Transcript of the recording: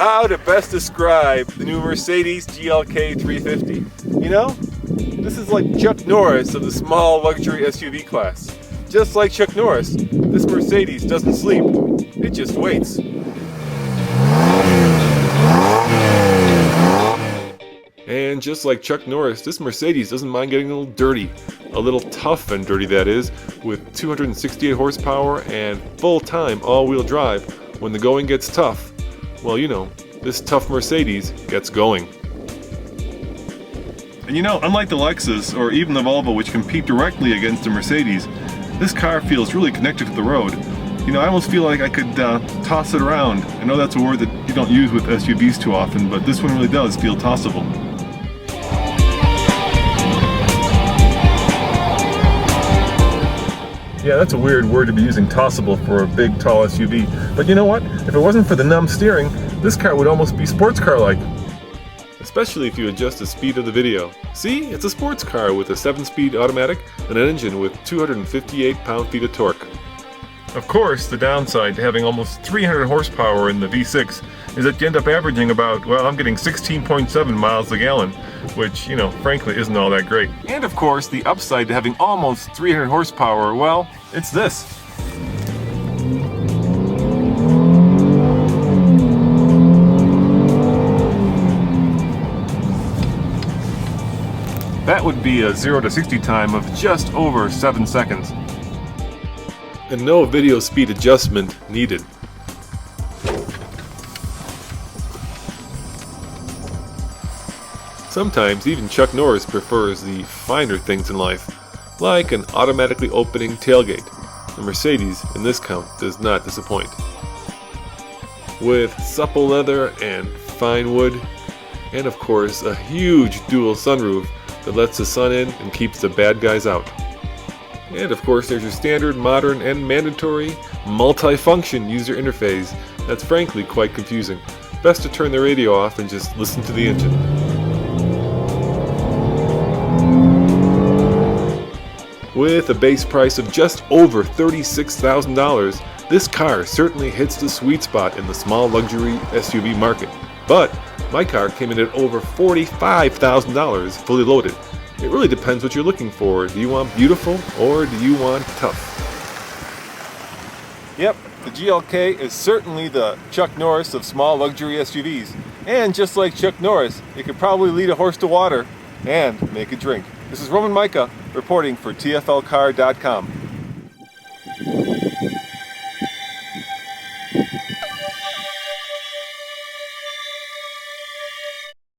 How to best describe the new Mercedes GLK 350. You know, this is like Chuck Norris of the small luxury SUV class. Just like Chuck Norris, this Mercedes doesn't sleep, it just waits. And just like Chuck Norris, this Mercedes doesn't mind getting a little dirty. A little tough and dirty, that is, with 268 horsepower and full-time all-wheel drive. When the going gets tough, well, you know, this tough Mercedes gets going. And you know, unlike the Lexus or even the Volvo, which compete directly against the Mercedes, this car feels really connected to the road. You know, I almost feel like I could toss it around. I know that's a word that you don't use with SUVs too often, but this one really does feel tossable. Yeah, that's a weird word to be using, tossable, for a big, tall SUV. But you know what? If it wasn't for the numb steering, this car would almost be sports car-like. Especially if you adjust the speed of the video. See? It's a sports car with a 7-speed automatic and an engine with 258 pound-feet of torque. Of course, the downside to having almost 300 horsepower in the V6 is that you end up averaging about, well, I'm getting 16.7 miles a gallon, which, you know, frankly isn't all that great. And of course, the upside to having almost 300 horsepower, well, it's this. That would be a 0 to 60 time of just over 7 seconds. And no video speed adjustment needed. Sometimes even Chuck Norris prefers the finer things in life, like an automatically opening tailgate. The Mercedes, in this count, does not disappoint. With supple leather and fine wood, and of course a huge dual sunroof that lets the sun in and keeps the bad guys out. And of course there's your standard, modern, and mandatory multi-function user interface that's frankly quite confusing. Best to turn the radio off and just listen to the engine. With a base price of just over $36,000, this car certainly hits the sweet spot in the small luxury SUV market. But my car came in at over $45,000 fully loaded. It really depends what you're looking for. Do you want beautiful or do you want tough? Yep, the GLK is certainly the Chuck Norris of small luxury SUVs. And just like Chuck Norris, it could probably lead a horse to water and make a drink. This is Roman Micah reporting for TFLcar.com.